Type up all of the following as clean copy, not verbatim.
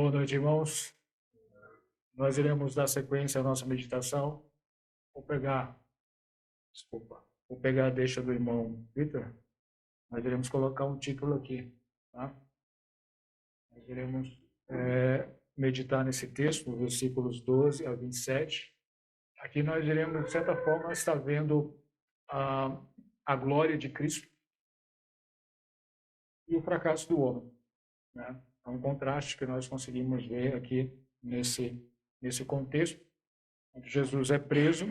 Boa noite, irmãos. Nós iremos dar sequência à nossa meditação. Vou pegar, vou pegar a deixa do irmão Vitor. Nós iremos colocar um título aqui, tá? Nós iremos meditar nesse texto, versículos 12 a 27. Aqui nós iremos, de certa forma, estar vendo a glória de Cristo e o fracasso do homem, né? É um contraste que nós conseguimos ver aqui nesse contexto, onde Jesus é preso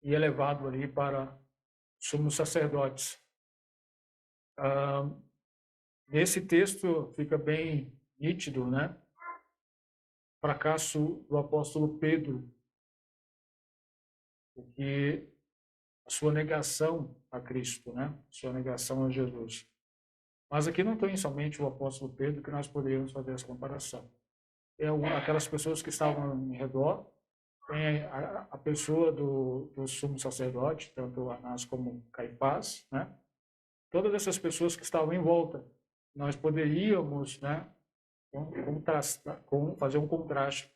e é levado ali para sumos sacerdotes. Nesse texto fica bem nítido, né? O fracasso do apóstolo Pedro, porque a sua negação a Cristo, né? A sua negação a Jesus. Mas aqui não tem somente o apóstolo Pedro que nós poderíamos fazer essa comparação. É aquelas pessoas que estavam em redor, tem a pessoa do sumo sacerdote, tanto Anás como Caifás, né? Todas essas pessoas que estavam em volta, nós poderíamos, né, fazer um contraste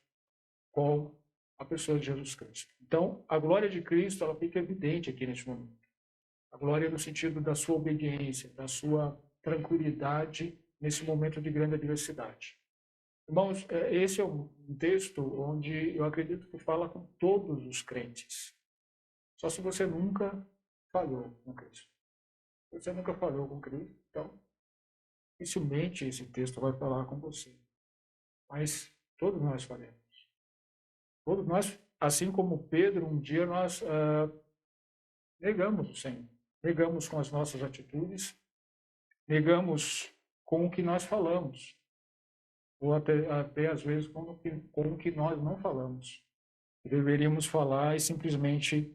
com a pessoa de Jesus Cristo. Então, a glória de Cristo, ela fica evidente aqui neste momento. A glória no sentido da sua obediência, da sua tranquilidade nesse momento de grande adversidade. Irmãos, esse é um texto onde eu acredito que fala com todos os crentes. Só se você nunca falhou com Cristo. Se você nunca falhou com Cristo, então, dificilmente esse texto vai falar com você. Mas todos nós falhamos. Todos nós, assim como Pedro, um dia nós negamos o Senhor. Negamos com as nossas atitudes, negamos com o que nós falamos, ou até às vezes com o que nós não falamos. Deveríamos falar e simplesmente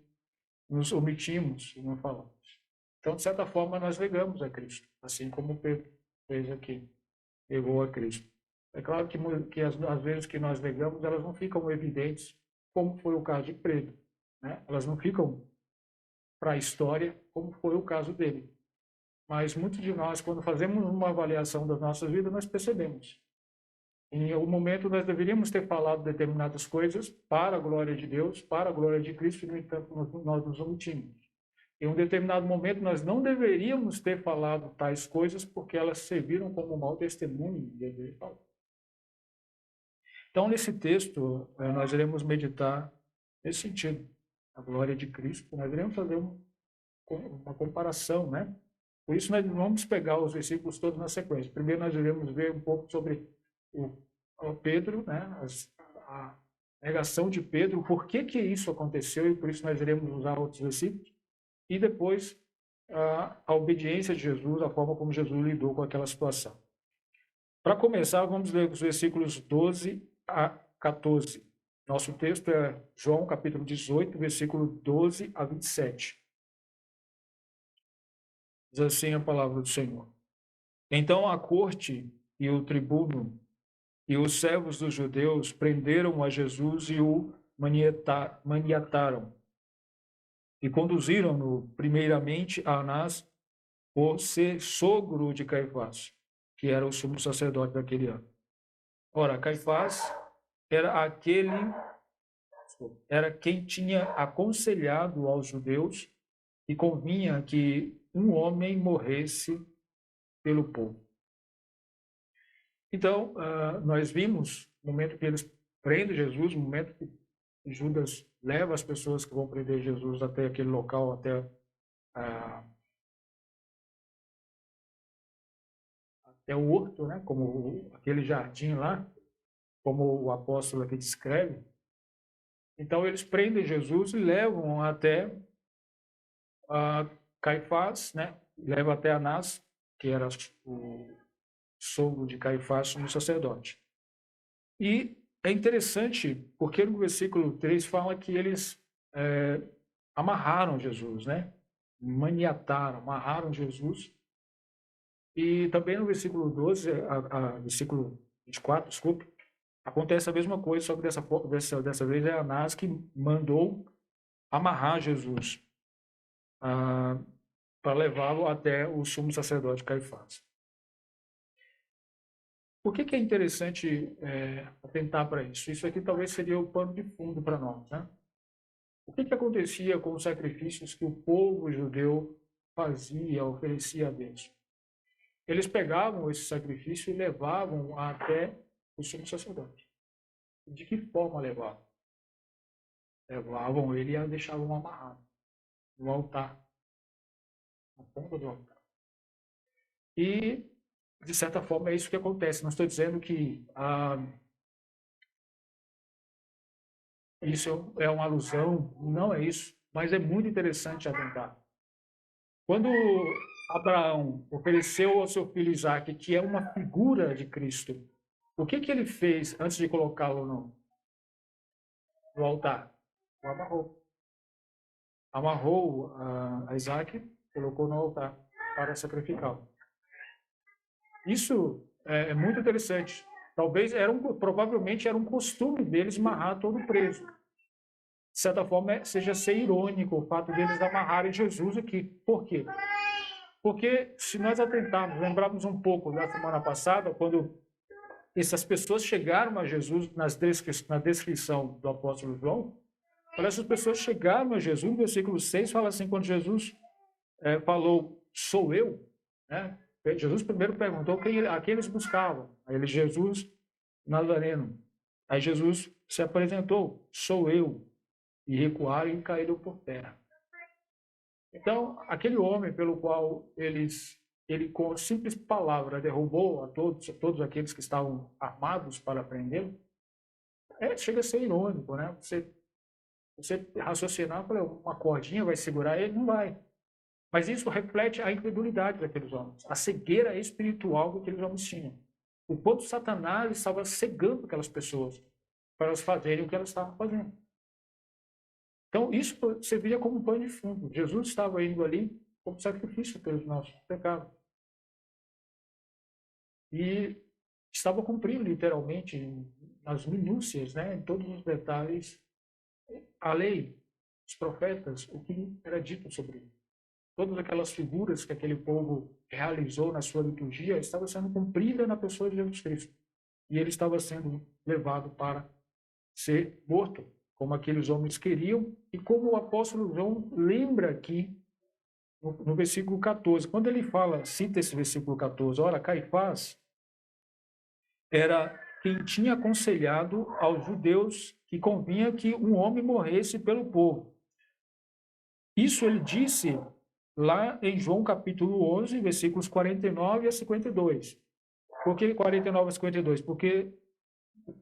nos omitimos e não falamos. Então, de certa forma, nós negamos a Cristo, assim como Pedro fez aqui, negou a Cristo. É claro que as vezes que nós negamos, elas não ficam evidentes, como foi o caso de Pedro, né? Elas não ficam para a história, como foi o caso dele. Mas muitos de nós, quando fazemos uma avaliação das nossas vidas, nós percebemos. Em algum momento, nós deveríamos ter falado determinadas coisas para a glória de Deus, para a glória de Cristo, e, no entanto, nós nos omitimos. Em um determinado momento, nós não deveríamos ter falado tais coisas porque elas serviram como mau testemunho. Então, nesse texto, nós iremos meditar nesse sentido, a glória de Cristo. Nós iremos fazer uma comparação, né? Por isso, nós vamos pegar os versículos todos na sequência. Primeiro, nós iremos ver um pouco sobre o Pedro, né? A negação de Pedro, por que isso aconteceu, e por isso nós iremos usar outros versículos. E depois, a obediência de Jesus, a forma como Jesus lidou com aquela situação. Para começar, vamos ler os versículos 12 a 14. Nosso texto é João, capítulo 18, versículo 12 a 27. Diz assim a palavra do Senhor. Então a corte e o tribuno e os servos dos judeus prenderam a Jesus e o maniataram. E conduziram-no primeiramente a Anás, por ser sogro de Caifás, que era o sumo sacerdote daquele ano. Ora, Caifás era quem tinha aconselhado aos judeus que convinha que um homem morresse pelo povo. Então, nós vimos no momento que eles prendem Jesus, no momento que Judas leva as pessoas que vão prender Jesus até aquele local, até o horto, né? Como aquele jardim lá, como o apóstolo aqui descreve. Então, eles prendem Jesus e levam até Caifás, né? Levam até Anás, que era o sogro de Caifás, como sacerdote. E é interessante, porque no versículo 3 fala que eles amarraram Jesus, né? Maniataram, amarraram Jesus. E também no versículo 12, versículo 24, desculpe, acontece a mesma coisa, só que dessa vez é Anás que mandou amarrar Jesus para levá-lo até o sumo sacerdote Caifás. Por que é interessante atentar para isso? Isso aqui talvez seria o pano de fundo para nós, né? O que acontecia com os sacrifícios que o povo judeu fazia, oferecia a Deus? Eles pegavam esse sacrifício e levavam até o sumo sacerdote. De que forma levavam? Levavam ele e deixavam amarrado no altar, na ponta do altar. E, de certa forma, é isso que acontece. Não estou dizendo que isso é uma alusão, não é isso, mas é muito interessante atentar. Quando Abraão ofereceu ao seu filho Isaque, que é uma figura de Cristo, o que ele fez antes de colocá-lo no altar? O amarrou. Amarrou a Isaque, colocou no altar para sacrificá-lo. Isso é muito interessante. Provavelmente era um costume deles amarrar todo preso. De certa forma, seja ser irônico o fato deles amarrarem Jesus aqui. Por quê? Porque se nós atentarmos, lembrarmos um pouco da semana passada, quando essas pessoas chegaram a Jesus na descrição do apóstolo João, essas pessoas chegaram a Jesus, no versículo 6 fala assim, quando Jesus falou, sou eu, né? Jesus primeiro perguntou a quem eles buscavam. Aí ele, Jesus Nazareno. Aí Jesus se apresentou, sou eu. E recuaram e caíram por terra. Então, aquele homem pelo qual ele com simples palavra derrubou a todos aqueles que estavam armados para prendê-lo, chega a ser irônico, né? Você raciocinar, uma cordinha vai segurar ele? Não vai. Mas isso reflete a incredulidade daqueles homens, a cegueira espiritual que aqueles homens tinham. O quanto Satanás estava cegando aquelas pessoas para elas fazerem o que elas estavam fazendo. Então, isso servia como pano de fundo. Jesus estava indo ali como sacrifício pelos nossos pecados. E estava cumprindo, literalmente, nas minúcias, né, em todos os detalhes, a lei, os profetas, o que era dito sobre ele. Todas aquelas figuras que aquele povo realizou na sua liturgia estavam sendo cumpridas na pessoa de Jesus Cristo. E ele estava sendo levado para ser morto, como aqueles homens queriam, e como o apóstolo João lembra aqui no versículo 14, quando ele cita esse versículo 14, ora, Caifás era quem tinha aconselhado aos judeus que convinha que um homem morresse pelo povo. Isso ele disse lá em João capítulo 11, versículos 49 a 52. Por que 49 a 52? Porque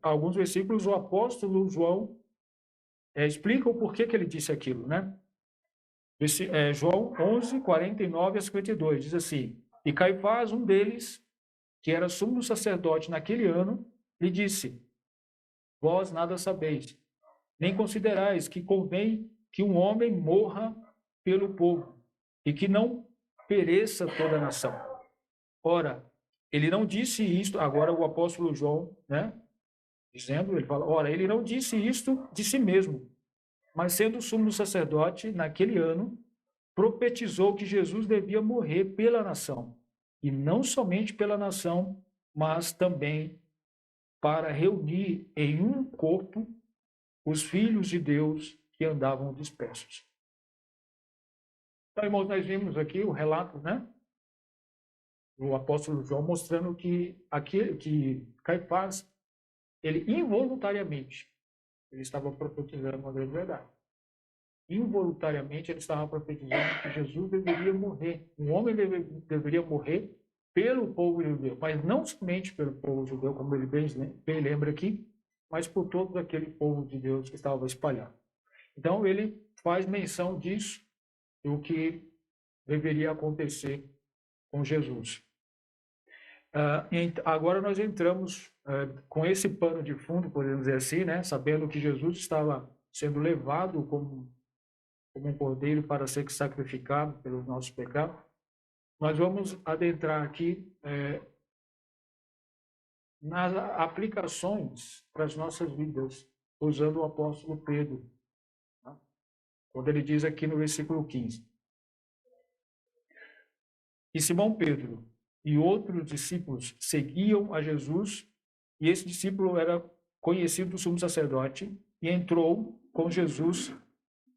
alguns versículos o apóstolo João explica o porquê que ele disse aquilo, né? João 11, 49 a 52, diz assim, e Caifás, um deles, que era sumo sacerdote naquele ano, lhe disse, vós nada sabeis, nem considerais que convém que um homem morra pelo povo, e que não pereça toda a nação. Ora, ele não disse isto, agora o apóstolo João, né, dizendo, ele fala, ora, ele não disse isto de si mesmo, mas sendo sumo sacerdote naquele ano, profetizou que Jesus devia morrer pela nação, e não somente pela nação, mas também para reunir em um corpo os filhos de Deus que andavam dispersos. Então, irmãos, nós vimos aqui o relato, né, do apóstolo João mostrando que Caifás, ele involuntariamente, ele estava profetizando uma grande verdade. Involuntariamente ele estava profetizando que Jesus deveria morrer. Um homem deveria morrer pelo povo judeu, mas não somente pelo povo judeu, como ele bem lembra aqui, mas por todo aquele povo de Deus que estava espalhado. Então ele faz menção disso, do que deveria acontecer com Jesus. Agora nós entramos com esse pano de fundo, podemos dizer assim, né, sabendo que Jesus estava sendo levado como um cordeiro para ser sacrificado pelos nossos pecados. Nós vamos adentrar aqui nas aplicações para as nossas vidas, usando o apóstolo Pedro, tá? Quando ele diz aqui no versículo 15. E Simão Pedro e outros discípulos seguiam a Jesus, e esse discípulo era conhecido do sumo sacerdote, e entrou com Jesus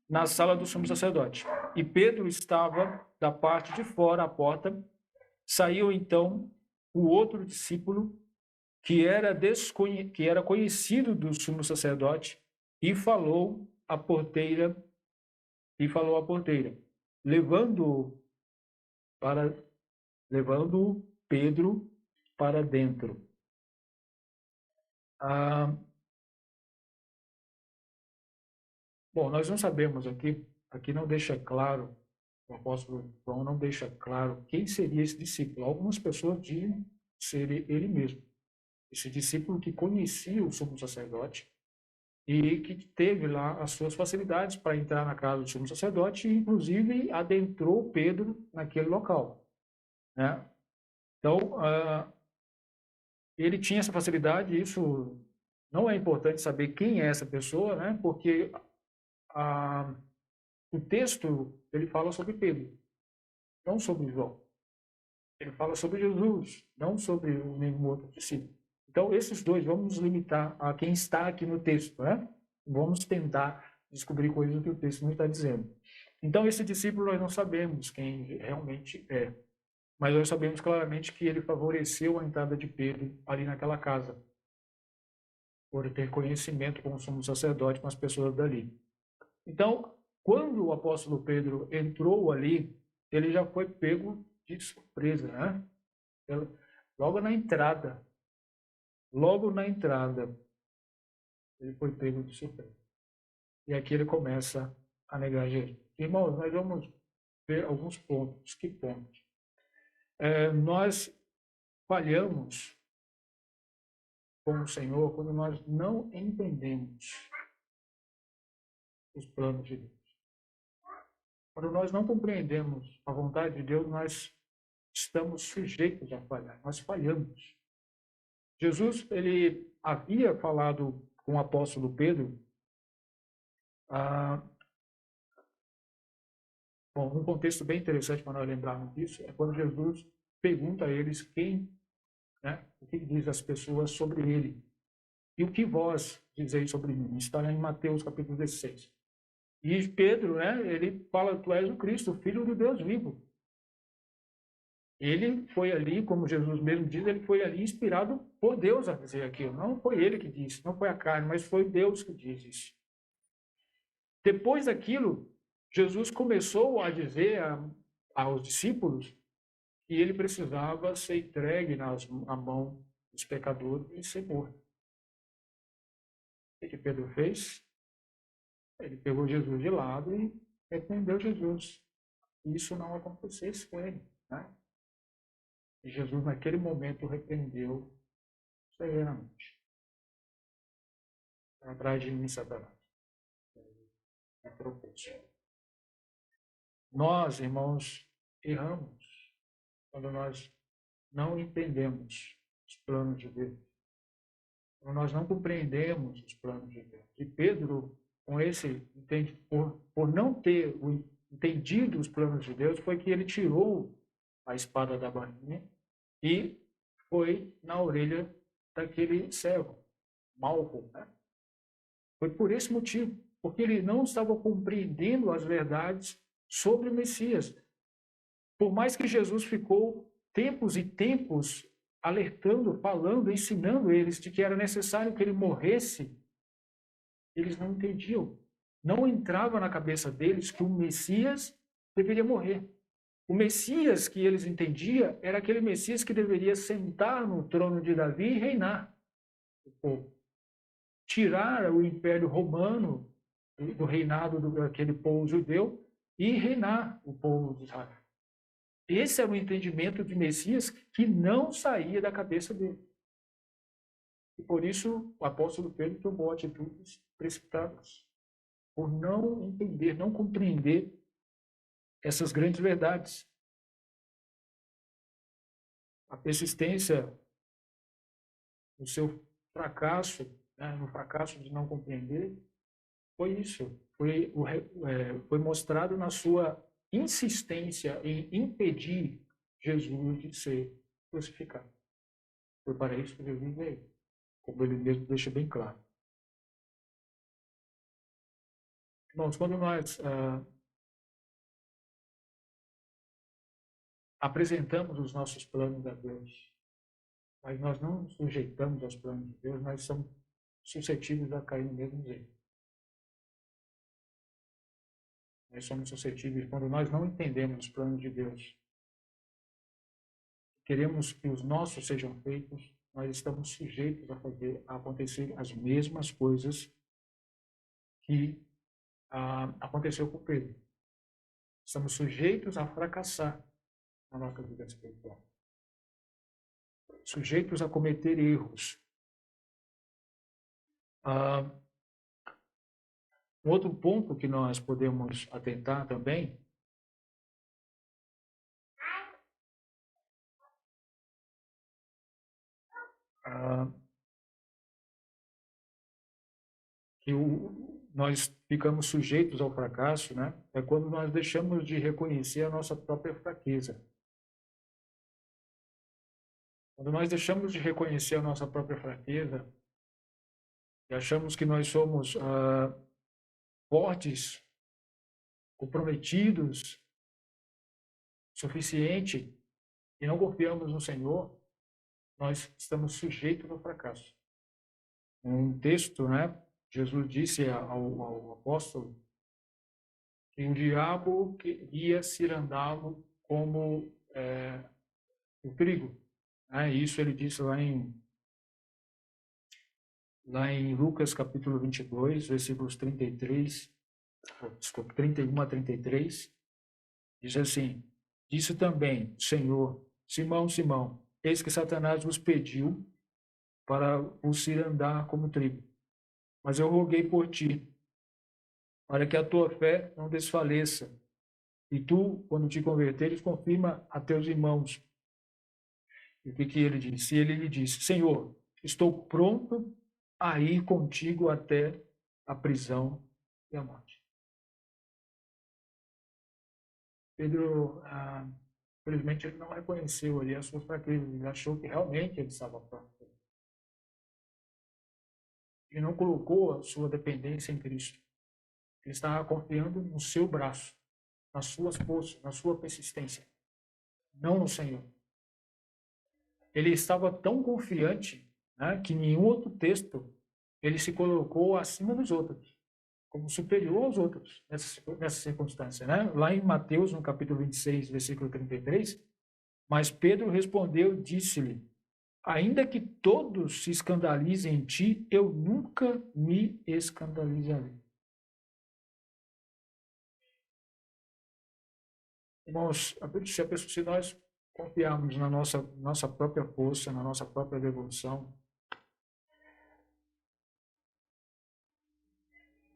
na sala do sumo sacerdote. E Pedro estava da parte de fora, à porta. Saiu então o outro discípulo, que era conhecido do sumo sacerdote, e falou à porteira, levando Pedro para dentro. Bom, nós não sabemos aqui não deixa claro, o apóstolo João não deixa claro quem seria esse discípulo. Algumas pessoas dizem ser ele mesmo. Esse discípulo que conhecia o sumo sacerdote e que teve lá as suas facilidades para entrar na casa do sumo sacerdote e, inclusive, adentrou Pedro naquele local, né? Então, ele tinha essa facilidade, isso não é importante saber quem é essa pessoa, né? Porque o texto, ele fala sobre Pedro, não sobre João. Ele fala sobre Jesus, não sobre nenhum outro discípulo. Então, esses dois, vamos nos limitar a quem está aqui no texto, né? Vamos tentar descobrir coisas que o texto não está dizendo. Então, esse discípulo nós não sabemos quem realmente é, mas nós sabemos claramente que ele favoreceu a entrada de Pedro ali naquela casa, por ter conhecimento com o sumo sacerdote, com as pessoas dali. Então, quando o apóstolo Pedro entrou ali, ele já foi pego de surpresa, né? Logo na entrada, ele foi pego de surpresa. E aqui ele começa a negar Jesus. Irmãos, nós vamos ver alguns pontos. Que pontos? Nós falhamos com o Senhor quando nós não entendemos os planos de Deus. Quando nós não compreendemos a vontade de Deus, nós estamos sujeitos a falhar. Nós falhamos. Jesus, ele havia falado com o apóstolo Pedro, um contexto bem interessante para nós lembrarmos disso, é quando Jesus pergunta a eles o que diz as pessoas sobre ele. E o que vós dizeis sobre mim? Está em Mateus capítulo 16. E Pedro, ele fala, tu és o Cristo, o Filho do Deus vivo. Ele foi ali, como Jesus mesmo diz, ele foi ali inspirado por Deus a dizer aquilo. Não foi ele que disse, não foi a carne, mas foi Deus que diz isso. Depois daquilo, Jesus começou a dizer aos discípulos que ele precisava ser entregue na mão dos pecadores e ser morto. O que Pedro fez? Ele pegou Jesus de lado e repreendeu Jesus. Isso não acontecesse com ele, né? E Jesus, naquele momento, repreendeu severamente. Atrás de mim, Satanás. Nós, irmãos, erramos quando nós não entendemos os planos de Deus. Quando nós não compreendemos os planos de Deus. E Pedro, por não ter entendido os planos de Deus, foi que ele tirou a espada da bainha e foi na orelha daquele servo, Malco, né? Foi por esse motivo, porque ele não estava compreendendo as verdades sobre o Messias. Por mais que Jesus ficou tempos e tempos alertando, falando, ensinando eles de que era necessário que ele morresse, eles não entendiam. Não entrava na cabeça deles que o Messias deveria morrer. O Messias que eles entendiam era aquele Messias que deveria sentar no trono de Davi e reinar o povo. Tirar o Império Romano do reinado daquele povo judeu e reinar o povo de Israel. Esse era o entendimento de Messias que não saía da cabeça dele. E por isso o apóstolo Pedro tomou atitudes precipitadas, por não entender, não compreender essas grandes verdades. A persistência no seu fracasso, no fracasso de não compreender, foi isso. Foi mostrado na sua insistência em impedir Jesus de ser crucificado. Foi para isso que Jesus veio, como ele mesmo deixa bem claro. Irmãos, quando nós apresentamos os nossos planos a Deus, mas nós não nos sujeitamos aos planos de Deus, nós somos suscetíveis a cair no mesmo jeito. Nós somos suscetíveis quando nós não entendemos os planos de Deus. Queremos que os nossos sejam feitos, nós estamos sujeitos a acontecer as mesmas coisas que aconteceu com Pedro. Estamos sujeitos a fracassar na nossa vida espiritual. Sujeitos a cometer erros. Um outro ponto que nós podemos atentar também que nós ficamos sujeitos ao fracasso, né? É quando nós deixamos de reconhecer a nossa própria fraqueza. Quando nós deixamos de reconhecer a nossa própria fraqueza e achamos que nós somos fortes, comprometidos, suficiente, e não confiamos no Senhor, nós estamos sujeitos ao fracasso. Um texto, né? Jesus disse ao apóstolo que o diabo queria cirandá-lo como o trigo. Isso ele disse lá em Lucas capítulo 22, versículos 31 a 33, diz assim: disse também o Senhor: Simão, Simão, eis que Satanás vos pediu para vos cirandar como trigo. Mas eu roguei por ti, para que a tua fé não desfaleça. E tu, quando te converteres, confirma a teus irmãos. E o que ele disse? Ele lhe disse: Senhor, estou pronto a ir contigo até a prisão e a morte. Pedro, infelizmente, ele não reconheceu ali as suas fraquezas. Ele achou que realmente ele estava pronto. Ele não colocou a sua dependência em Cristo. Ele estava confiando no seu braço, nas suas forças, na sua persistência, não no Senhor. Ele estava tão confiante, né, que em nenhum outro texto ele se colocou acima dos outros, como superior aos outros nessa circunstância. Né? Lá em Mateus, no capítulo 26, versículo 33, mas Pedro respondeu e disse-lhe: ainda que todos se escandalizem em ti, eu nunca me escandalizarei. Irmãos, se nós confiarmos na nossa própria força, na nossa própria devoção,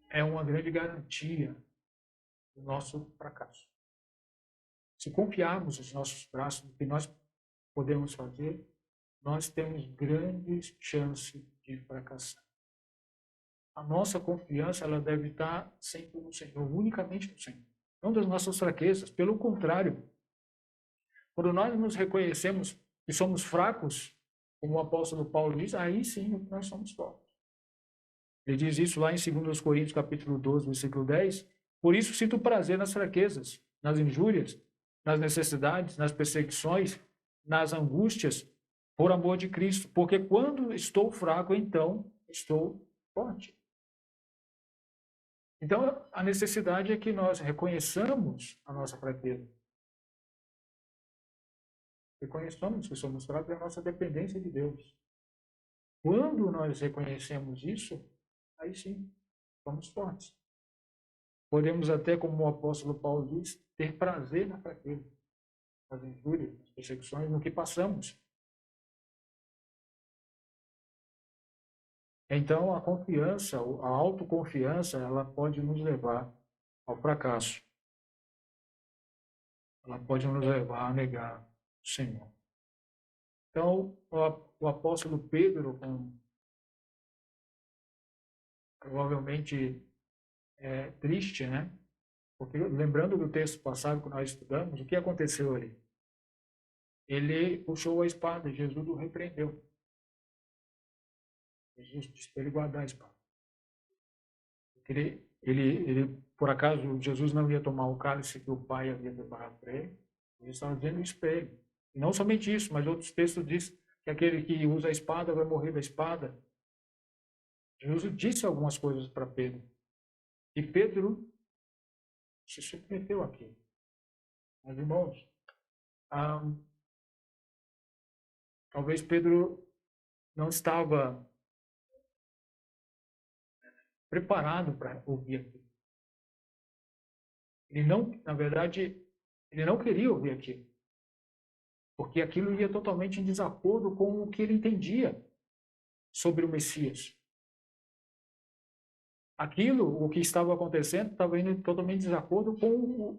é uma grande garantia do nosso fracasso. Se confiarmos nos nossos braços, no que nós podemos fazer, nós temos grandes chances de fracassar. A nossa confiança ela deve estar sempre no Senhor, unicamente no Senhor, não das nossas fraquezas. Pelo contrário, quando nós nos reconhecemos que somos fracos, como o apóstolo Paulo diz, aí sim nós somos fortes. Ele diz isso lá em 2 Coríntios, capítulo 12, versículo 10. Por isso sinto prazer nas fraquezas, nas injúrias, nas necessidades, nas perseguições, nas angústias, por amor de Cristo. Porque quando estou fraco, então estou forte. Então, a necessidade é que nós reconheçamos a nossa fraqueza. Reconheçamos que somos fracos e a nossa dependência de Deus. Quando nós reconhecemos isso, aí sim, somos fortes. Podemos até, como o apóstolo Paulo diz, ter prazer na fraqueza, nas injúrias, nas perseguições, no que passamos. Então, a confiança, a autoconfiança, ela pode nos levar ao fracasso. Ela pode nos levar a negar o Senhor. Então, o apóstolo Pedro, provavelmente triste, né? Porque, lembrando do texto passado que nós estudamos, o que aconteceu ali? ele puxou a espada e Jesus o repreendeu. Jesus disse para ele guardar a espada. Por acaso, Jesus não ia tomar o cálice que o Pai havia preparado para ele? Ele estava dizendo isso para ele. E não somente isso, mas outros textos dizem que aquele que usa a espada vai morrer da espada. Jesus disse algumas coisas para Pedro. E Pedro se submeteu àquilo. Mas, irmãos, talvez Pedro não estava preparado para ouvir aquilo. Ele não, na verdade, ele não queria ouvir aquilo. Porque aquilo ia totalmente em desacordo com o que ele entendia sobre o Messias. Aquilo, o que estava acontecendo, estava indo totalmente em desacordo com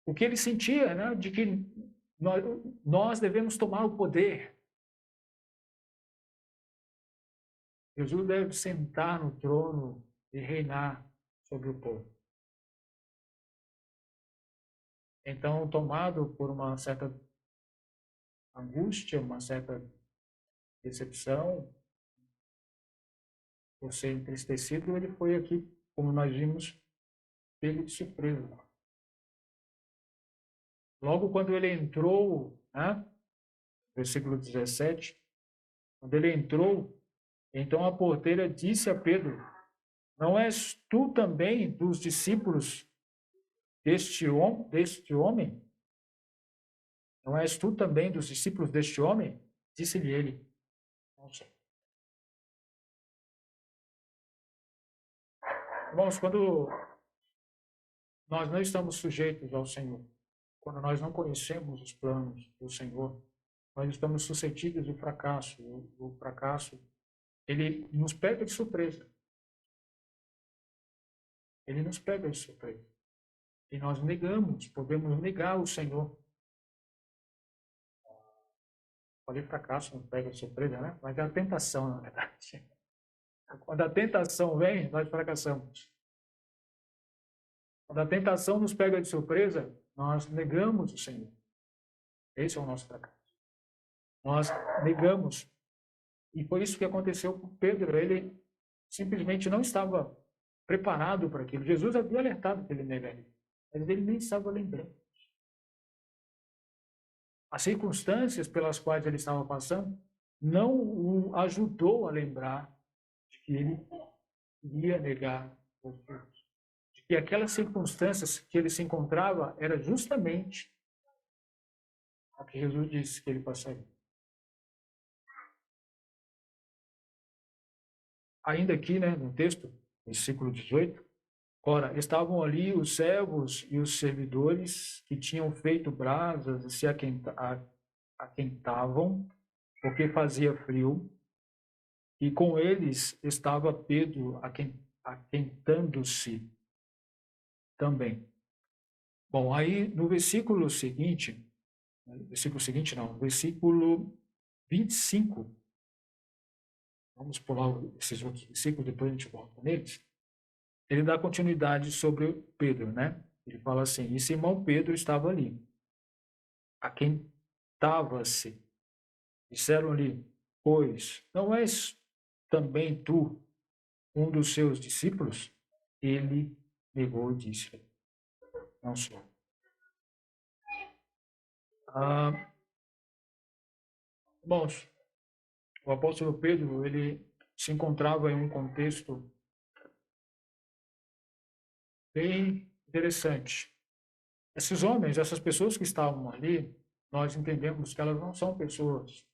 o que ele sentia, né? De que nós devemos tomar o poder. Jesus deve sentar no trono e reinar sobre o povo. Então, tomado por uma certa angústia, uma certa decepção, por ser entristecido, ele foi aqui, como nós vimos, pego de surpresa. Logo quando ele entrou, né, versículo 17, quando ele entrou, então a porteira disse a Pedro: não és tu também dos discípulos deste homem? Não és tu também dos discípulos deste homem? Disse-lhe ele: não sou. Irmãos, quando nós não estamos sujeitos ao Senhor, quando nós não conhecemos os planos do Senhor, nós estamos suscetíveis ao fracasso. O fracasso, ele nos pega de surpresa. Ele nos pega de surpresa. E nós negamos, podemos negar o Senhor. Falei fracasso, não pega de surpresa, né? Mas é a tentação, na verdade. Quando a tentação vem, nós fracassamos. Quando a tentação nos pega de surpresa, nós negamos o Senhor. Esse é o nosso fracasso. Nós negamos. E foi isso que aconteceu com Pedro. Ele simplesmente não estava preparado para aquilo. Jesus havia alertado que ele negaria, mas ele nem estava lembrando. As circunstâncias pelas quais ele estava passando não o ajudou a lembrar de que ele iria negar os outros. De que aquelas circunstâncias que ele se encontrava era justamente a que Jesus disse que ele passaria. Ainda aqui, né, no texto, versículo 18, ora, estavam ali os servos e os servidores que tinham feito brasas e se aquentavam, porque fazia frio, e com eles estava Pedro aquentando-se também. Bom, aí no versículo seguinte não, versículo 25, vamos pular esses outros versículos, depois a gente volta neles. Ele dá continuidade sobre Pedro, né? Ele fala assim: e Simão Pedro estava ali, aquentava-se. Disseram-lhe: pois, não és também tu um dos seus discípulos? Ele negou e disse: não sou. Irmãos, o apóstolo Pedro, ele se encontrava em um contexto bem interessante. Esses homens, essas pessoas que estavam ali, nós entendemos que elas não são pessoas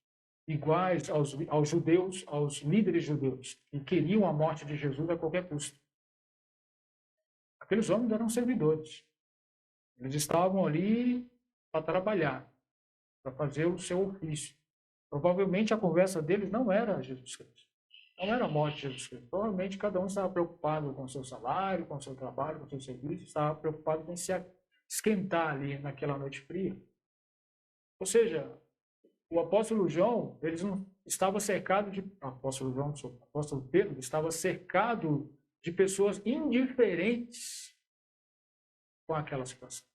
iguais aos judeus, aos líderes judeus, que queriam a morte de Jesus a qualquer custo. Aqueles homens eram servidores. Eles estavam ali para trabalhar, para fazer o seu ofício. Provavelmente a conversa deles não era Jesus Cristo. Não era a morte de Jesus Cristo. Provavelmente cada um estava preocupado com o seu salário, com o seu trabalho, com o seu serviço, estava preocupado em se esquentar ali naquela noite fria. Ou seja, o apóstolo João, eles não estava cercado de o apóstolo Pedro estava cercado de pessoas indiferentes com aquela situação.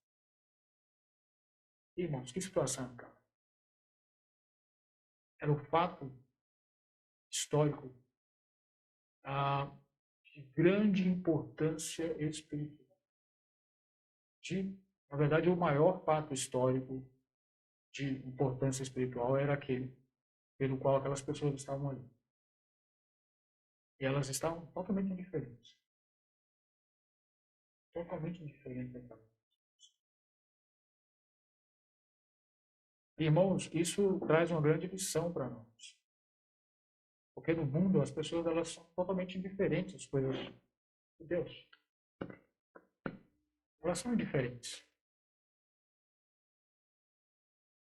Irmãos, que situação, cara. era o fato histórico de grande importância espiritual. Na verdade, o maior fato histórico de importância espiritual era aquele pelo qual aquelas pessoas estavam ali. E elas estavam totalmente indiferentes. Totalmente indiferentes. Irmãos, isso traz uma grande lição para nós. Porque no mundo as pessoas elas são totalmente indiferentes às coisas de Deus. Elas são indiferentes.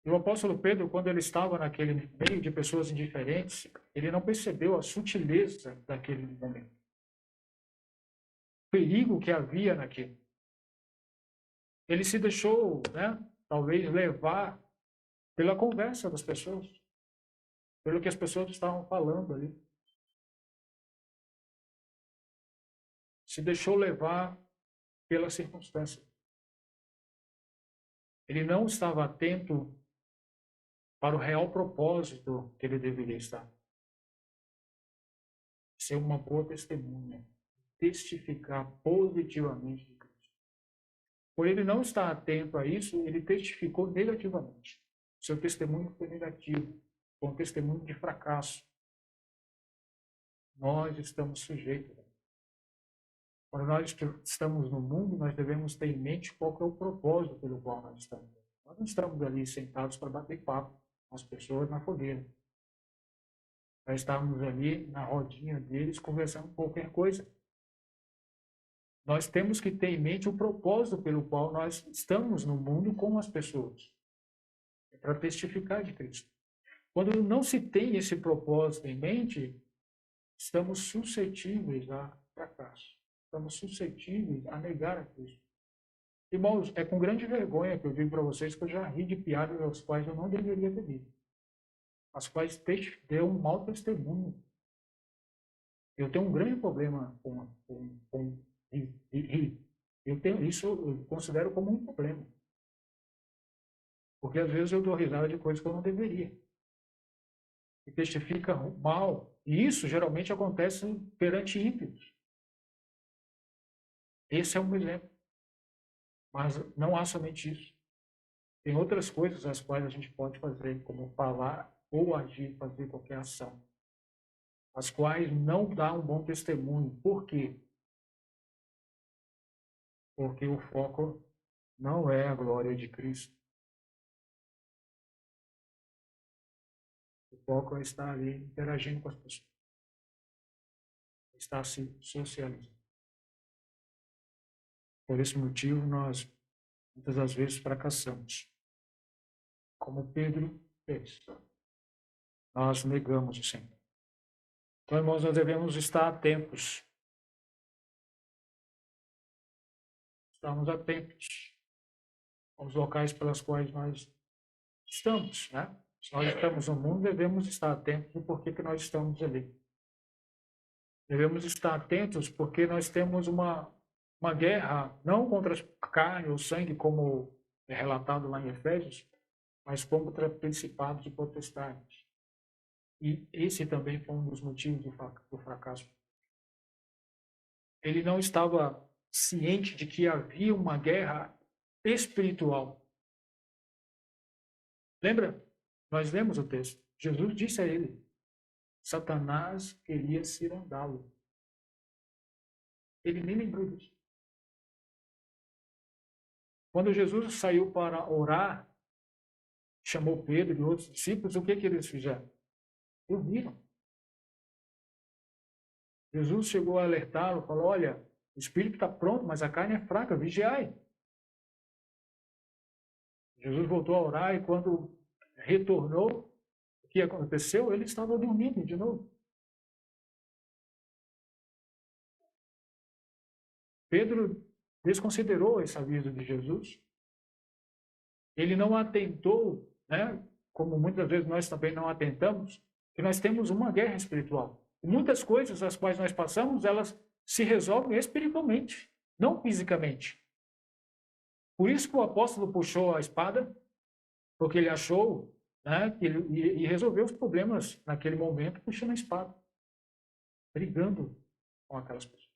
E o apóstolo Pedro, quando ele estava naquele meio de pessoas indiferentes, ele não percebeu a sutileza daquele momento. O perigo que havia naquilo. Ele se deixou, talvez, levar pela conversa das pessoas, pelo que as pessoas estavam falando ali. Se deixou levar pela circunstância. Ele não estava atento para o real propósito que ele deveria estar. Ser uma boa testemunha, testificar positivamente de Cristo. Por ele não estar atento a isso, ele testificou negativamente. Seu testemunho foi negativo, foi um testemunho de fracasso. Nós estamos sujeitos. Quando nós estamos no mundo, nós devemos ter em mente qual é o propósito pelo qual nós estamos. Nós não estamos ali sentados para bater papo com as pessoas na fogueira. Nós estávamos ali na rodinha deles conversando qualquer coisa. Nós temos que ter em mente o propósito pelo qual nós estamos no mundo com as pessoas. É para testificar de Cristo. Quando não se tem esse propósito em mente, estamos suscetíveis a fracasso. Estamos suscetíveis a negar a Cristo. Irmãos, é com grande vergonha que eu digo para vocês que eu já ri de piadas aos quais eu não deveria ter rido. As quais deu um mau testemunho. Eu tenho um grande problema com rir. Isso eu considero como um problema. Porque às vezes eu dou risada de coisas que eu não deveria. E testifica mal. E isso geralmente acontece perante ímpios. Esse é um exemplo. Mas não há somente isso. Tem outras coisas as quais a gente pode fazer, como falar ou agir, fazer qualquer ação, as quais não dá um bom testemunho. Por quê? Porque o foco não é a glória de Cristo. O foco é estar ali interagindo com as pessoas. Estar se socializando. Por esse motivo, nós muitas das vezes fracassamos. Como Pedro fez. Nós negamos o Senhor. Então, irmãos, nós devemos estar atentos. Estamos atentos aos locais pelos quais nós estamos, né? Se nós estamos no mundo, devemos estar atentos do porquê que nós estamos ali. Devemos estar atentos porque nós temos uma guerra, não contra a carne ou sangue, como é relatado lá em Efésios, mas contra principados e potestades. E esse também foi um dos motivos do fracasso. Ele não estava ciente de que havia uma guerra espiritual. Lembra? Nós lemos o texto. Jesus disse a ele, Satanás queria cirandá-lo. Ele nem lembrou disso. Quando Jesus saiu para orar, chamou Pedro e outros discípulos, o que eles fizeram? Dormiram. Jesus chegou a alertá-lo, falou, olha, o espírito está pronto, mas a carne é fraca, vigiai. Jesus voltou a orar e quando retornou, o que aconteceu? Ele estava dormindo de novo. Pedro desconsiderou esse aviso de Jesus. Ele não atentou, né? Como muitas vezes nós também não atentamos, que nós temos uma guerra espiritual. E muitas coisas as quais nós passamos, elas se resolvem espiritualmente, não fisicamente. Por isso que o apóstolo puxou a espada, porque ele achou né? E resolver os problemas naquele momento puxando a espada, brigando com aquelas pessoas.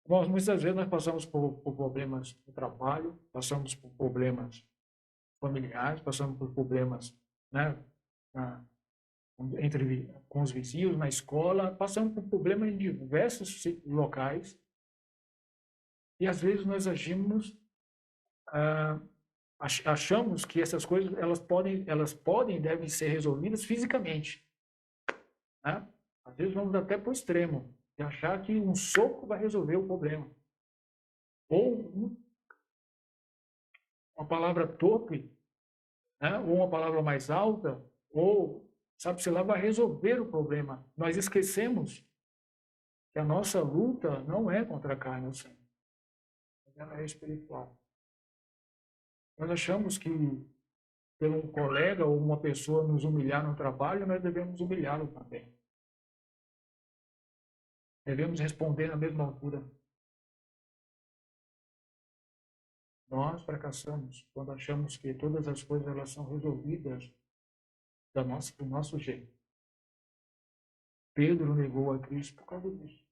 Muitas vezes nós passamos por problemas no trabalho, passamos por problemas familiares, passamos por problemas, né, com os vizinhos, na escola, passamos por problemas em diversos locais. E às vezes nós agimos, achamos que essas coisas elas podem e devem ser resolvidas fisicamente, né? Às vezes vamos até para o extremo de achar que um soco vai resolver o problema, ou uma palavra torpe, né? Ou uma palavra mais alta, ou sabe-se lá, vai resolver o problema. Nós esquecemos que a nossa luta não é contra a carne ou sangue, ela é espiritual. Nós achamos que pelo um colega ou uma pessoa nos humilhar no trabalho, nós devemos humilhá-lo também. Devemos responder na mesma altura. Nós fracassamos quando achamos que todas as coisas elas são resolvidas do nosso jeito. Pedro negou a Cristo por causa disso.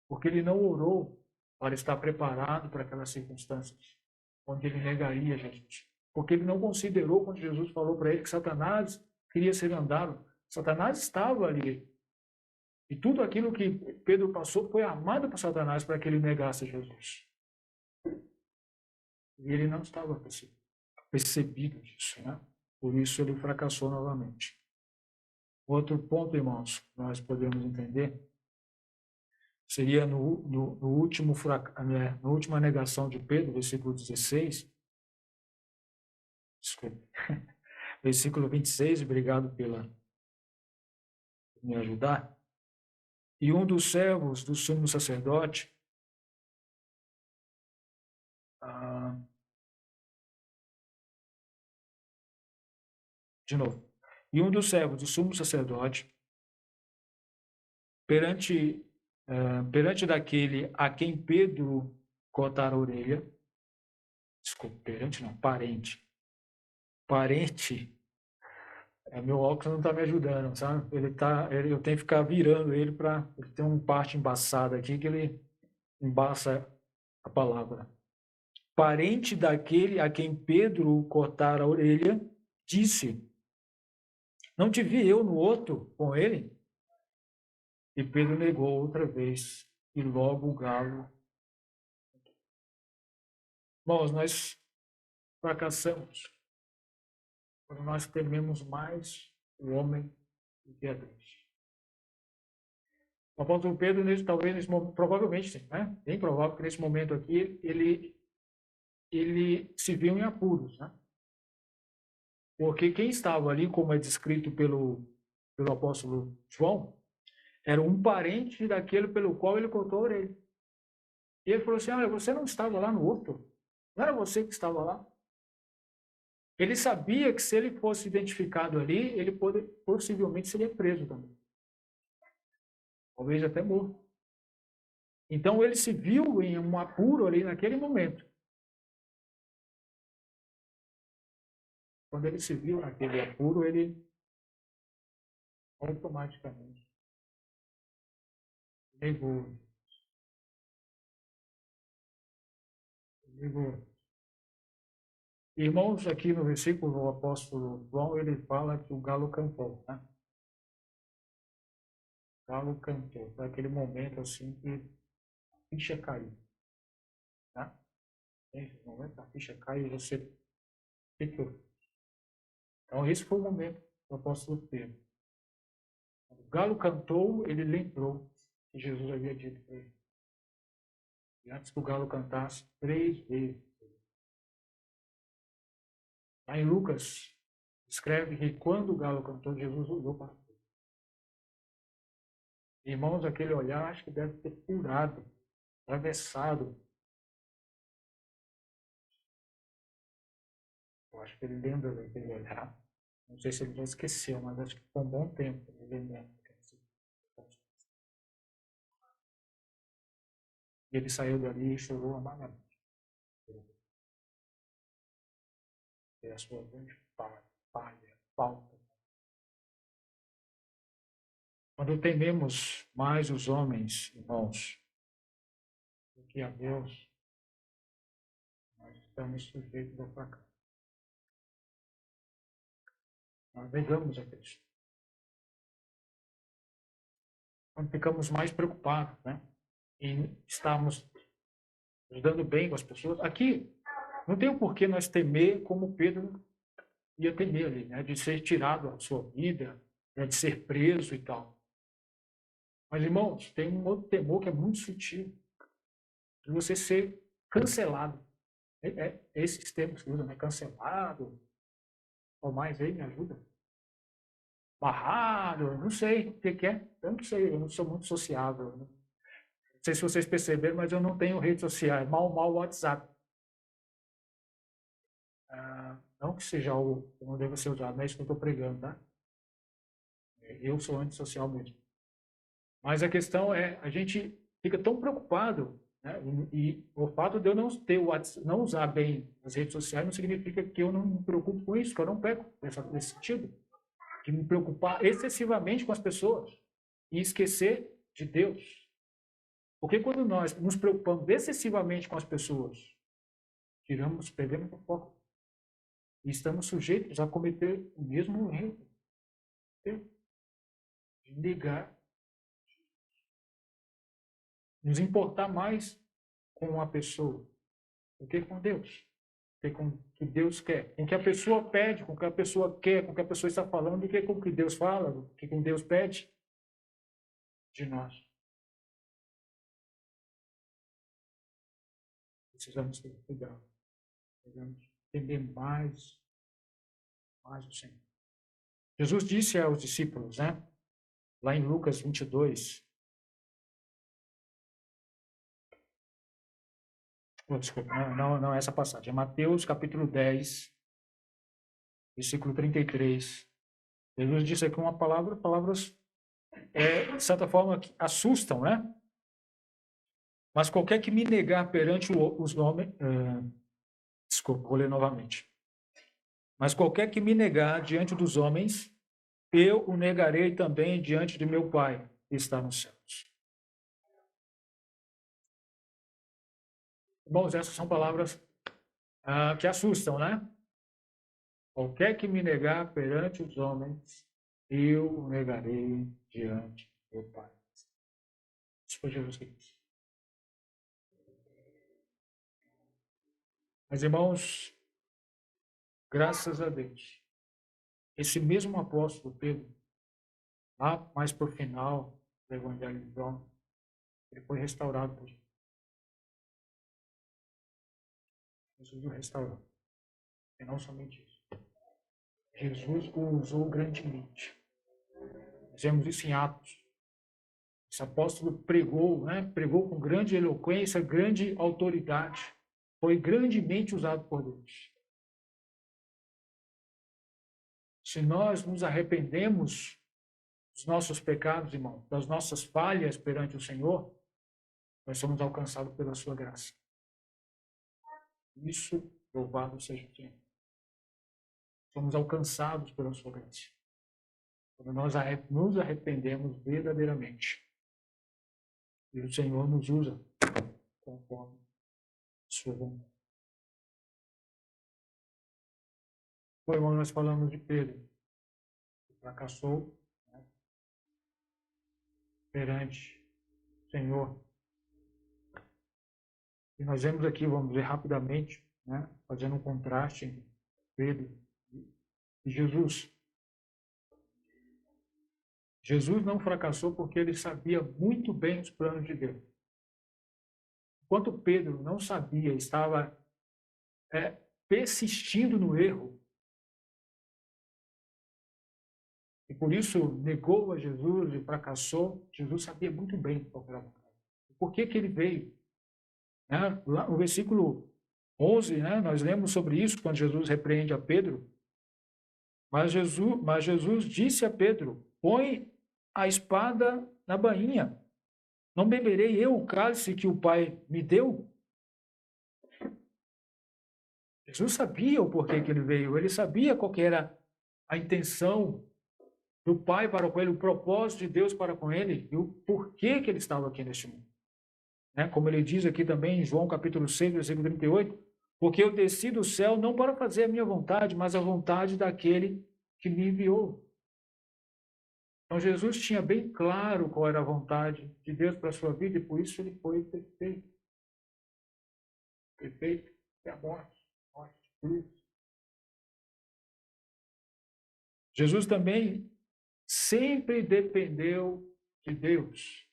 Porque ele não orou para estar preparado para aquelas circunstâncias onde ele negaria Jesus. Porque ele não considerou quando Jesus falou para ele que Satanás queria ser andado. Satanás estava ali. E tudo aquilo que Pedro passou foi armado por Satanás para que ele negasse Jesus. E ele não estava percebido disso, né? Por isso ele fracassou novamente. Outro ponto, irmãos, que nós podemos entender seria no última negação de Pedro, versículo 16. Desculpa. Versículo 26, obrigado por me ajudar. E um dos servos do sumo sacerdote, de novo, e um dos servos do sumo sacerdote, perante daquele a quem Pedro cortara a orelha, desculpa, perante não, parente, meu óculos não está me ajudando, sabe? Eu tenho que ficar virando ele para, ele tem uma parte embaçada aqui que ele embaça a palavra. Parente daquele a quem Pedro cortara a orelha, disse: não te vi eu no outro com ele? E Pedro negou outra vez, e logo o galo. Irmãos, nós fracassamos quando nós tememos mais o homem do que a Deus. O apóstolo Pedro, talvez nesse momento, provavelmente, né? Bem provável que nesse momento aqui ele se viu em apuros, né? Porque quem estava ali, como é descrito pelo apóstolo João, era um parente daquele pelo qual ele cortou a orelha. E ele falou assim: olha, você não estava lá no outro? Não era você que estava lá? Ele sabia que se ele fosse identificado ali, ele possivelmente seria preso também. Talvez até morto. Então ele se viu em um apuro ali naquele momento. Quando ele se viu naquele apuro, ele automaticamente negou. Irmãos, aqui no versículo, o apóstolo João, ele fala que o galo cantou, né? O galo cantou. Foi aquele momento assim que a ficha caiu, né? Nesse momento a ficha cai e você ficou. Então esse foi o momento do apóstolo Pedro. Quando o galo cantou, ele lembrou que Jesus havia dito para ele. E antes que o galo cantasse 3 vezes. Lá em Lucas, escreve que quando o galo cantou, Jesus olhou para ele. Irmãos, aquele olhar acho que deve ter furado, atravessado. Eu acho que ele lembra daquele olhar. Não sei se ele já esqueceu, mas acho que foi um bom tempo ele lembra. E ele saiu dali e chorou amargamente. É a sua vez. falha, falta. Quando tememos mais os homens, irmãos, do que a Deus, nós estamos sujeitos ao fracasso. Nós negamos a Cristo. Quando ficamos mais preocupados, né, em estarmos lidando bem com as pessoas, aqui não tem o porquê nós temer como Pedro ia temer ali, né, de ser tirado a sua vida, né, de ser preso e tal. Mas, irmãos, tem um outro temor que é muito sutil, de você ser cancelado. Esses termos que usam, né? Cancelado, ou mais aí, me ajuda? Barrado, não sei o que é. Eu não sei, eu não sou muito sociável. Não sei se vocês perceberam, mas eu não tenho redes sociais, mal o WhatsApp. Não que seja algo que não deva ser usado, não é isso que eu estou pregando, tá? Eu sou antissocial mesmo. Mas a questão é, a gente fica tão preocupado, né? E o fato de eu não ter o WhatsApp, não usar bem as redes sociais não significa que eu não me preocupo com isso, que eu não peco nesse sentido. De me preocupar excessivamente com as pessoas e esquecer de Deus. Porque quando nós nos preocupamos excessivamente com as pessoas, perdemos o foco. E estamos sujeitos a cometer o mesmo erro. De negar. Nos importar mais com a pessoa do que com Deus. Do que com o que Deus quer. Com o que a pessoa pede, com o que a pessoa quer, com o que a pessoa está falando, do que com o que Deus fala, do que com Deus pede de nós. Precisamos ter cuidado. Precisamos entender mais o Senhor. Jesus disse aos discípulos, né? Lá em Lucas 22. Desculpa, não é essa passagem. É Mateus capítulo 10, versículo 33. Jesus disse aqui palavras de certa forma, que assustam, né? Mas qualquer que me negar perante os homens... desculpa, vou ler novamente. Mas qualquer que me negar diante dos homens, eu o negarei também diante de meu Pai, que está nos céus. Irmãos, essas são palavras que assustam, né? Qualquer que me negar perante os homens, eu o negarei diante do meu Pai. Isso foi Jesus que disse. Mas, irmãos, graças a Deus, esse mesmo apóstolo Pedro, lá mais para o final do Evangelho de João, ele foi restaurado por Jesus. Jesus o restaurou. E não somente isso. Jesus o usou grandemente. Nós vemos isso em Atos. Esse apóstolo pregou, né? Pregou com grande eloquência, grande autoridade. Foi grandemente usado por Deus. Se nós nos arrependemos dos nossos pecados, irmão, das nossas falhas perante o Senhor, nós somos alcançados pela sua graça. Isso, louvado seja o Senhor. Somos alcançados pela sua graça. Quando nós nos arrependemos verdadeiramente. E o Senhor nos usa conforme sua vontade. Foi, irmão, nós falamos de Pedro, que fracassou, né, perante o Senhor. E nós vemos aqui, vamos ver rapidamente, né, fazendo um contraste entre Pedro e Jesus. Jesus não fracassou porque ele sabia muito bem os planos de Deus. Enquanto Pedro não sabia, estava persistindo no erro, e por isso negou a Jesus e fracassou, Jesus sabia muito bem qual era a vontade. Por que ele veio? Né? Lá, no versículo 11, né, nós lemos sobre isso, quando Jesus repreende a Pedro. Mas Jesus disse a Pedro, põe a espada na bainha. Não beberei eu o cálice que o Pai me deu? Jesus sabia o porquê que ele veio, ele sabia qual que era a intenção do Pai para com ele, o propósito de Deus para com ele e o porquê que ele estava aqui neste mundo. Né? Como ele diz aqui também em João capítulo 6, versículo 38, porque eu desci do céu não para fazer a minha vontade, mas a vontade daquele que me enviou. Então Jesus tinha bem claro qual era a vontade de Deus para a sua vida e por isso ele foi perfeito. Perfeito até a morte. Morte de cruz. Jesus também sempre dependeu de Deus.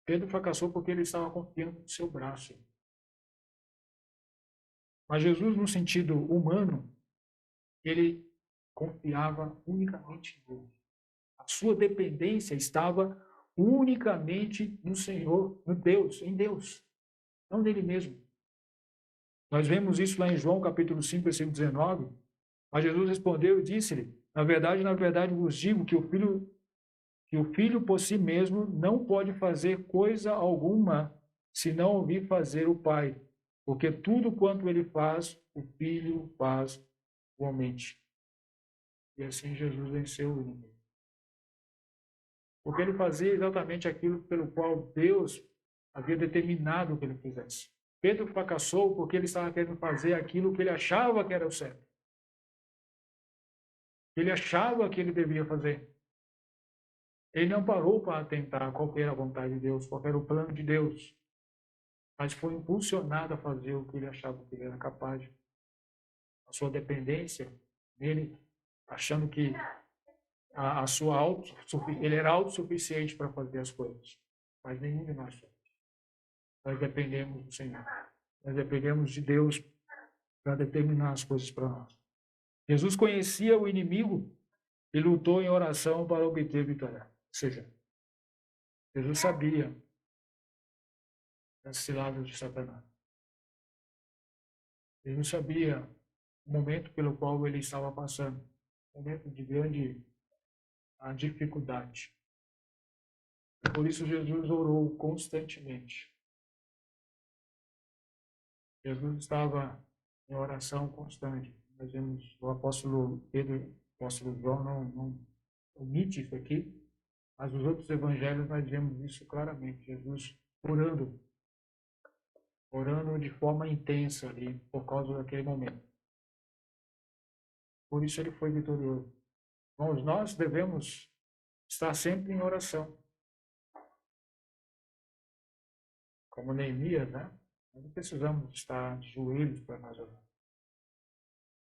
Pedro fracassou porque ele estava confiando no seu braço. Mas Jesus, no sentido humano, ele confiava unicamente em Deus. A sua dependência estava unicamente no Senhor, no Deus, em Deus, não nele mesmo. Nós vemos isso lá em João capítulo 5, versículo 19. Mas Jesus respondeu e disse-lhe: na verdade vos digo que o filho por si mesmo não pode fazer coisa alguma se não ouvir fazer o Pai, porque tudo quanto ele faz, o filho faz igualmente. E assim Jesus venceu o inimigo. Porque ele fazia exatamente aquilo pelo qual Deus havia determinado que ele fizesse. Pedro fracassou porque ele estava querendo fazer aquilo que ele achava que era o certo. Ele achava que ele devia fazer. Ele não parou para tentar qual era a vontade de Deus, qual era o plano de Deus, mas foi impulsionado a fazer o que ele achava que ele era capaz de. A sua dependência nele, achando que ele era autossuficiente para fazer as coisas. Mas nenhum de nós somos. Nós dependemos do Senhor. Nós dependemos de Deus para determinar as coisas para nós. Jesus conhecia o inimigo e lutou em oração para obter vitória. Ou seja, Jesus sabia das ciladas de Satanás. Jesus sabia o momento pelo qual ele estava passando. Um momento de grande dificuldade. Por isso Jesus orou constantemente. Jesus estava em oração constante. Nós vemos o apóstolo Pedro, o apóstolo João não omite isso aqui, mas nos outros evangelhos nós vemos isso claramente. Jesus orando de forma intensa ali, por causa daquele momento. Por isso ele foi vitorioso. Irmãos, nós devemos estar sempre em oração. Como Neemias, né? Nós não precisamos estar de joelhos para nós orar.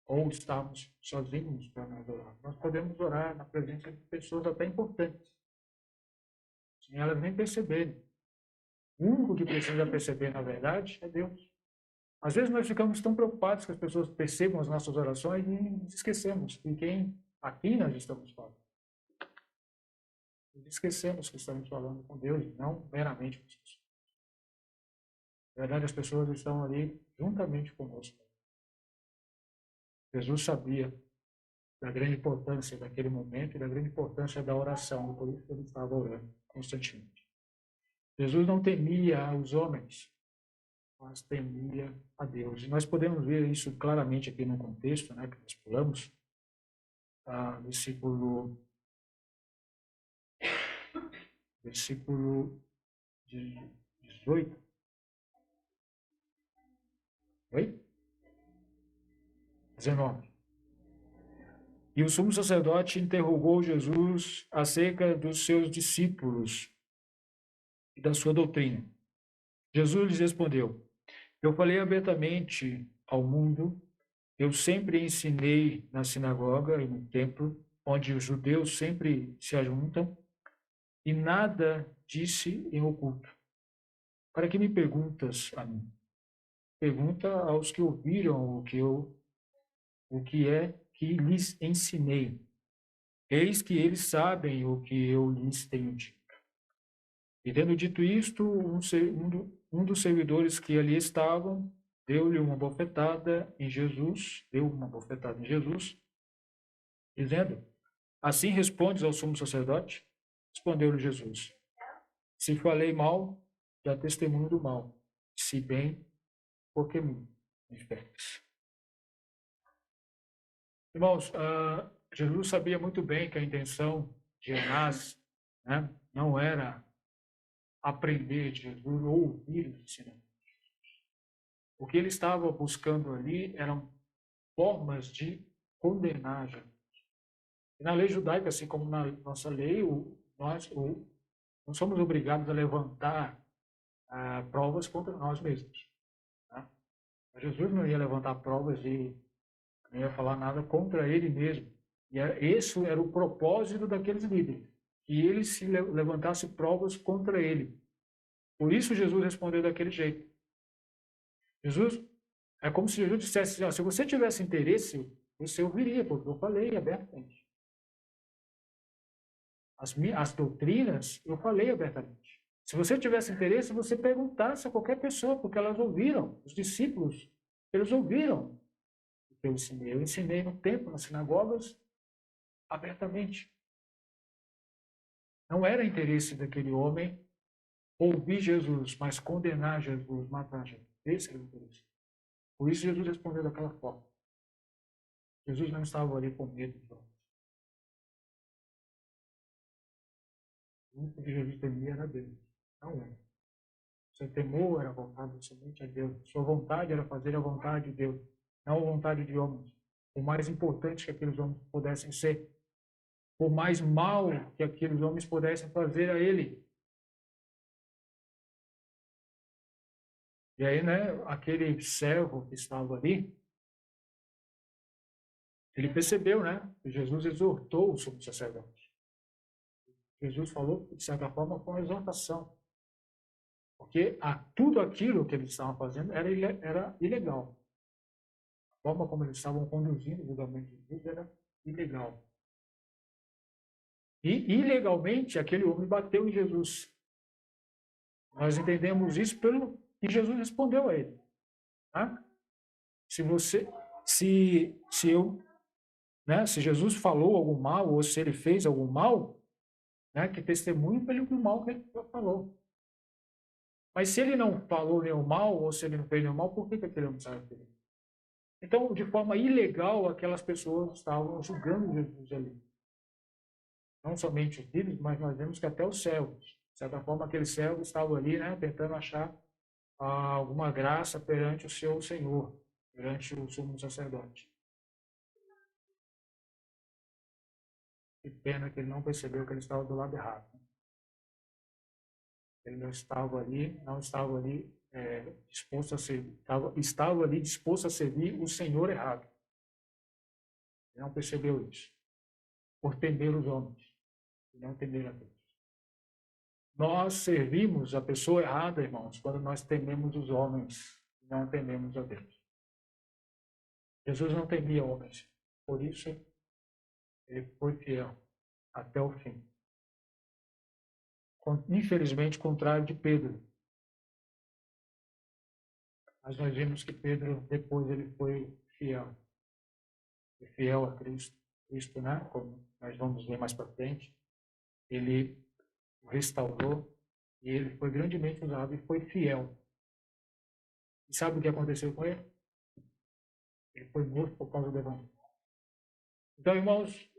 Ou estarmos sozinhos para nós orar. Nós podemos orar na presença de pessoas até importantes, sem elas nem perceberem. O único que precisa perceber, na verdade, é Deus. Às vezes nós ficamos tão preocupados que as pessoas percebam as nossas orações e esquecemos a quem nós estamos falando. Esquecemos que estamos falando com Deus e não meramente com as pessoas. Na verdade, as pessoas estão ali juntamente conosco. Jesus sabia da grande importância daquele momento e da grande importância da oração, por isso ele estava orando constantemente. Jesus não temia os homens, mas temia a Deus. E nós podemos ver isso claramente aqui no contexto, né, que nós pulamos, versículo 18. Oi? 19. E o sumo sacerdote interrogou Jesus acerca dos seus discípulos e da sua doutrina. Jesus lhes respondeu: eu falei abertamente ao mundo, eu sempre ensinei na sinagoga e no templo, onde os judeus sempre se ajuntam, e nada disse em oculto. Para que me perguntas a mim? Pergunta aos que ouviram o que é que lhes ensinei. Eis que eles sabem o que eu lhes tenho dito. E tendo dito isto, um dos servidores que ali estavam deu-lhe uma bofetada em Jesus, dizendo: assim respondes ao sumo sacerdote? Respondeu-lhe Jesus: se falei mal, dá testemunho do mal. se bem, porque me peques. Irmãos, Jesus sabia muito bem que a intenção de Anás, né, não era aprender de Jesus ou ouvir os ensinamentos. O que ele estava buscando ali eram formas de condenar Jesus. E na lei judaica, assim como na nossa lei, nós somos obrigados a levantar provas contra nós mesmos. Tá? Jesus não ia levantar provas e não ia falar nada contra ele mesmo. E esse era o propósito daqueles líderes, que ele se levantasse provas contra ele. Por isso Jesus respondeu daquele jeito. Jesus, é como se Jesus dissesse, se você tivesse interesse, você ouviria, porque eu falei abertamente. As doutrinas, eu falei abertamente. Se você tivesse interesse, você perguntasse a qualquer pessoa, porque elas ouviram, os discípulos, eles ouviram o que eu ensinei. Eu ensinei no templo, nas sinagogas, abertamente. Não era interesse daquele homem ouvir Jesus, mas condenar Jesus, matar Jesus. Esse era o interesse. Por isso Jesus respondeu daquela forma. Jesus não estava ali com medo de homens. O único que Jesus temia era Deus, não homem. Seu temor era voltado somente a Deus. Sua vontade era fazer a vontade de Deus, não a vontade de homens. O mais importante que aqueles homens pudessem ser, o mais mal que aqueles homens pudessem fazer a ele. E aí, né, aquele servo que estava ali, ele percebeu, né, que Jesus exortou o sumo sacerdote. Jesus falou, de certa forma, com uma exortação. Porque tudo aquilo que eles estavam fazendo era ilegal. A forma como eles estavam conduzindo o julgamento de Jesus era ilegal. E, ilegalmente, aquele homem bateu em Jesus. Nós entendemos isso pelo que Jesus respondeu a ele. Tá? Se Jesus falou algum mal, ou se ele fez algum mal, né, que testemunhe pelo mal que ele falou. Mas se ele não falou nenhum mal, ou se ele não fez nenhum mal, por que aquele homem estava feliz? Então, de forma ilegal, aquelas pessoas estavam julgando Jesus ali. Não somente os filhos, mas nós vemos que até os servos. De certa forma, aqueles servos estavam ali, né, tentando achar alguma graça perante o seu Senhor, perante o sumo sacerdote. Que pena que ele não percebeu que ele estava do lado errado. Ele não estava ali disposto a servir, estava ali disposto a servir o Senhor errado. Ele não percebeu isso. Por temer os homens, e não temer a Deus. Nós servimos a pessoa errada, irmãos, quando nós tememos os homens, e não tememos a Deus. Jesus não temia homens, por isso ele foi fiel até o fim. Infelizmente, contrário de Pedro. Mas nós vimos que Pedro, depois, ele foi fiel. Foi fiel a Cristo. Cristo, né? Como nós vamos ver mais para frente, ele o restaurou e ele foi grandemente usado e foi fiel. E sabe o que aconteceu com ele? Ele foi morto por causa do evangelho. Então, irmãos,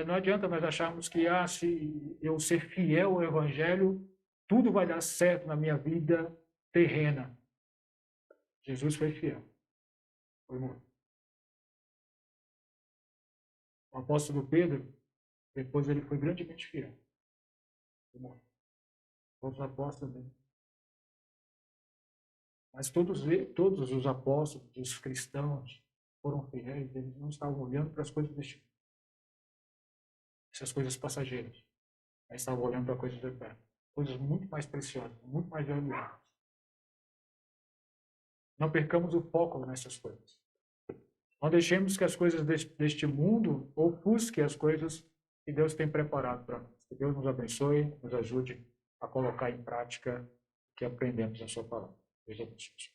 não adianta nós acharmos que se eu ser fiel ao evangelho, tudo vai dar certo na minha vida terrena. Jesus foi fiel. Foi morto. O apóstolo Pedro, depois ele foi grandemente fiel. Foi morto. Os apóstolos dele. Mas todos os apóstolos, os cristãos, foram fiéis, eles não estavam olhando para as coisas deste mundo. Essas coisas passageiras. Mas estavam olhando para coisas do eterno. Coisas muito mais preciosas, muito mais valiosas. Não percamos o foco nessas coisas. Não deixemos que as coisas deste mundo ofusquem as coisas que Deus tem preparado para nós. Que Deus nos abençoe, nos ajude a colocar em prática o que aprendemos na sua palavra. Deus abençoe.